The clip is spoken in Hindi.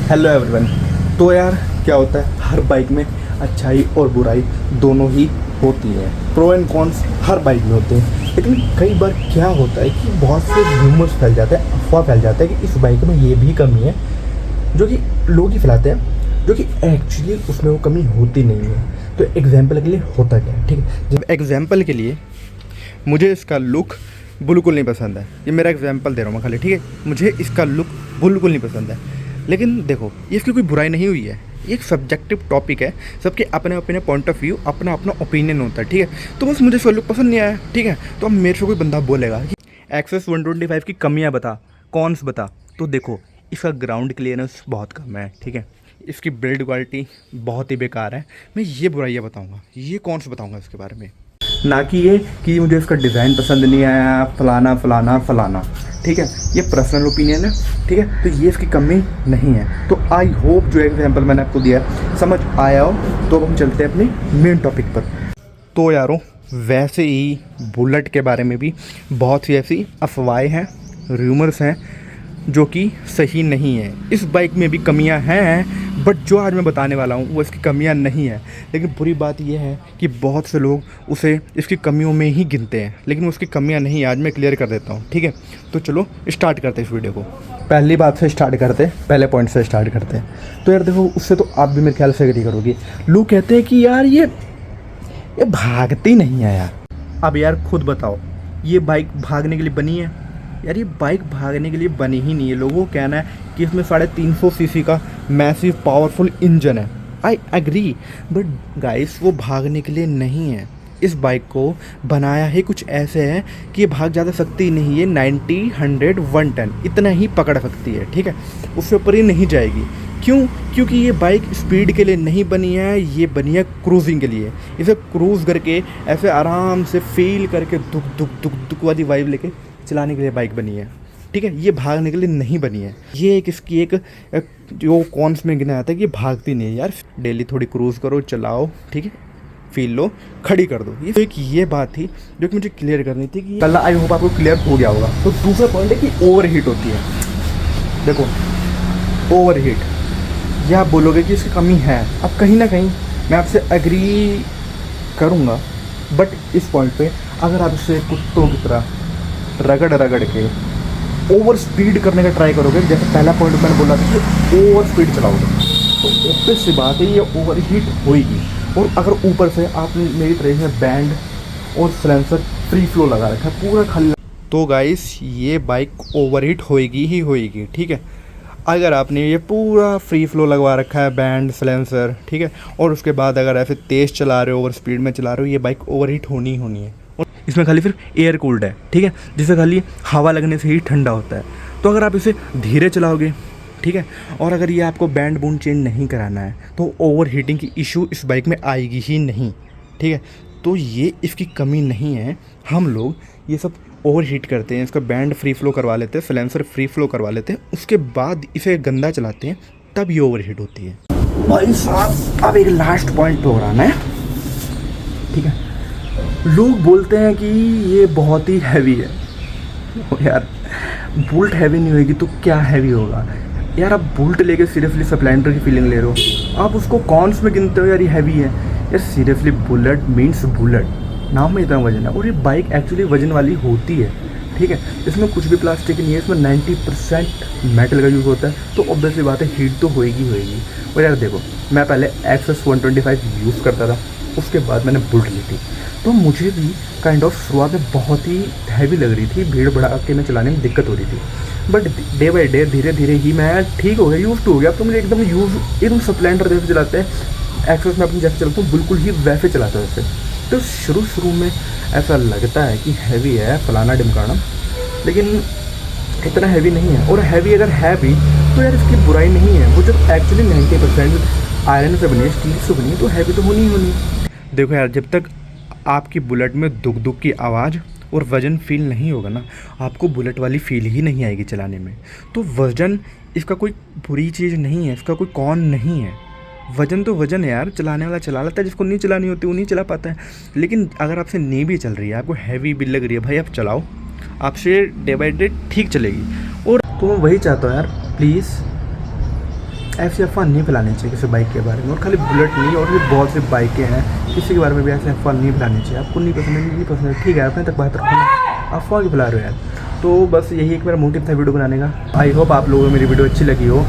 Hello everyone. तो यार क्या होता है, हर बाइक में अच्छाई और बुराई दोनों ही होती है। Pro and cons her bike में होते हैं, लेकिन कई बार क्या होता है कि बहुत से र्यूमर्स फैल जाते हैं, अफवाह फैल जाता है कि इस बाइक में ये भी कमी है, जो कि लोग ही फैलाते हैं, जो कि एक्चुअली उसमें वो कमी होती नहीं है। तो एग्जाम्पल के लिए होता क्या है, ठीक है। जब एग्जाम्पल के लिए मुझे इसका लुक बिल्कुल नहीं पसंद है, ये मेरा एग्जांपल दे रहा हूँ मैं खाली, ठीक है। मुझे इसका लुक बिल्कुल नहीं पसंद है, लेकिन देखो ये इसकी कोई बुराई नहीं हुई है, ये एक सब्जेक्टिव टॉपिक है, सबके अपने अपने पॉइंट ऑफ व्यू, अपना अपना ओपिनियन होता है, ठीक है। तो बस मुझे इसका लुक पसंद नहीं आया, ठीक है। तो अब मेरे से कोई बंदा बोलेगा कि एक्सेस 125 की कमियाँ बता, कॉन्स बता, तो देखो इसका ग्राउंड क्लियरेंस बहुत कम है, ठीक है। इसकी बिल्ड क्वालिटी बहुत ही बेकार है। मैं ये बुराइयाँ बताऊँगा, ये कॉन्स बताऊँगा इसके बारे में, ना कि ये कि मुझे इसका डिज़ाइन पसंद नहीं आया, फलाना फलाना फलाना, ठीक है। ये पर्सनल ओपिनियन है, ठीक है। तो ये इसकी कमी नहीं है। तो आई होप जो एग्जांपल मैंने आपको दिया है समझ आया हो। तो अब हम चलते हैं अपनी मेन टॉपिक पर। तो यारों, वैसे ही बुलेट के बारे में भी बहुत सी ऐसी अफवाहें हैं, र्यूमर्स हैं जो कि सही नहीं है। इस बाइक में भी कमियां हैं, बट जो आज मैं बताने वाला हूँ वो इसकी कमियां नहीं है। लेकिन बुरी बात यह है कि बहुत से लोग उसे इसकी कमियों में ही गिनते हैं, लेकिन उसकी कमियां नहीं। आज मैं क्लियर कर देता हूँ, ठीक है। तो चलो स्टार्ट करते हैं इस वीडियो को। पहली बात से स्टार्ट करते हैं, पहले पॉइंट से स्टार्ट करते हैं। तो यार देखो, उससे तो आप भी मेरे ख्याल से एग्री करोगे। लोग कहते हैं कि यार ये भागती नहीं है यार। अब यार खुद बताओ, ये बाइक भागने के लिए बनी है? यार ये बाइक भागने के लिए बनी ही नहीं है। लोगों का कहना है कि इसमें 350 सीसी का मैसिव पावरफुल इंजन है। आई एग्री, बट गाइस वो भागने के लिए नहीं है। इस बाइक को बनाया ही कुछ ऐसे है कि ये भाग ज़्यादा सकती नहीं है। 90, 100, 110 इतना ही पकड़ सकती है, ठीक है। उससे ऊपर ही नहीं जाएगी। क्यों? क्योंकि ये बाइक स्पीड के लिए नहीं बनी है, ये बनी है क्रूजिंग के लिए। इसे क्रूज़ करके ऐसे आराम से फील करके दुख दुख दुख दुख वाली वाइब लेके चलाने के लिए बाइक बनी है, ठीक है। ये भागने के लिए नहीं बनी है। ये एक इसकी एक जो कॉन्स में गिना जाता है कि ये भागती नहीं है। यार डेली थोड़ी क्रूज़ करो, चलाओ, ठीक है, फील लो, खड़ी कर दो। ये तो एक ये बात थी जो कि मुझे क्लियर करनी थी कि कल आई होप आपको क्लियर हो गया होगा। तो दूसरा पॉइंट है कि ओवर हीट होती है। देखो ओवर हीट, या आप बोलोगे कि इसकी कमी है। अब कहीं ना कहीं मैं आपसे एग्री करूँगा, बट इस पॉइंट पे अगर आप इससे कुत्तों की तरह रगड़ के ओवर स्पीड करने का ट्राई करोगे, जैसे पहला पॉइंट मैंने बोला था कि ओवर स्पीड चलाओगे, तो ऑब्वियस सी बात है ये ओवर हीट होगी। और अगर ऊपर से आपने मेरी ट्रेन में बैंड और सिलेंसर फ्री फ्लो लगा रखा है पूरा खाली, तो गाइस ये बाइक ओवर हीट होएगी ही होएगी, ठीक है। अगर आपने ये पूरा फ्री फ्लो लगवा रखा है, बैंड सिलेंसर, ठीक है, और उसके बाद अगर ऐसे तेज़ चला रहे हो, ओवर स्पीड में चला रहे हो, ये बाइक ओवर हीट होनी ही होनी है। और इसमें खाली सिर्फ एयर कूल्ड है, ठीक है, जिससे खाली हवा लगने से ही ठंडा होता है। तो अगर आप इसे धीरे चलाओगे, ठीक है, और अगर ये आपको बैंड बूंड चेंज नहीं कराना है, तो ओवर हीटिंग की इशू इस बाइक में आएगी ही नहीं, ठीक है। तो ये इसकी कमी नहीं है। हम लोग ये सब ओवर हीट करते हैं, इसका बैंड फ्री फ्लो करवा लेते हैं, सिलेंसर फ्री फ्लो करवा लेते हैं, उसके बाद इसे गंदा चलाते हैं, तब ये ओवर हीट होती है। भाई साहब, अब एक लास्ट पॉइंट पे हो रहा है, ठीक है। लोग बोलते हैं कि ये बहुत ही हैवी है। यार बुलेट हैवी नहीं होगी तो क्या हैवी होगा यार। आप बुलेट लेके सीरियसली स्प्लेंडर की फीलिंग ले रहे हो, आप उसको कॉन्स में गिनते हो यार ये हैवी है। यार सीरियसली बुलेट मीन्स बुलेट, नाम में इतना वजन है, और ये बाइक एक्चुअली वजन वाली होती है, ठीक है। इसमें कुछ भी प्लास्टिक नहीं है, इसमें 90% मेटल का यूज़ होता है। तो ऑब्वियसली बात है हीट तो होएगी होएगी। और यार देखो, मैं पहले एक्सेस 125 यूज़ करता था, उसके बाद मैंने बुलेट ली थी, तो मुझे भी काइंड ऑफ शुरुआत में बहुत ही हैवी लग रही थी, भीड़ भड़ा के में चलाने में दिक्कत हो रही थी। बट डे बाई डे धीरे धीरे ही मैं ठीक हो गया, यूज़ टू हो गया। तो मुझे एकदम स्प्लेंडर जैसे चलाते हैं, एक्सेस में अपनी जैसे चलाता हूँ बिल्कुल ही वैसे चलाता है वैसे। तो शुरू में ऐसा लगता है कि हैवी है फलाना ढिमकाना, लेकिन इतना हैवी नहीं है। और हैवी अगर है भी तो यार इसकी बुराई नहीं है। वो जब एक्चुअली 90% आयरन से बनी है, स्टील से बनी है, तो हैवी तो होनी ही होनी। देखो यार, जब तक आपकी बुलेट में दुक दुक की आवाज़ और वज़न फील नहीं होगा ना, आपको बुलेट वाली फील ही नहीं आएगी चलाने में। तो वज़न इसका कोई बुरी चीज़ नहीं है, इसका कोई कौन नहीं है। वज़न तो वज़न है यार, चलाने वाला चला लेता है, जिसको नहीं चलानी होती वो नहीं चला पाता है। लेकिन अगर आपसे नहीं भी चल रही है, आपको हैवी भी लग रही है, भाई आप चलाओ, आपसे डे बाई डे ठीक चलेगी। और तो मैं वही चाहता हूँ यार, प्लीज़ ऐसी अफवाह नहीं फैलानी चाहिए किसी बाइक के बारे में, और खाली बुलेट नहीं और भी बहुत सी बाइकें हैं, किसी के बारे में भी ऐसे अफवाह नहीं फैलानी चाहिए। आपको नहीं पसंद है, नहीं पसंद है, ठीक है, अपने तक बात रखो ना, अफवाह क्यों फैला रहे हो यार। तो बस यही एक मेरा मोटिव था वीडियो बनाने का। आई होप आप लोगों को मेरी वीडियो अच्छी लगी हो।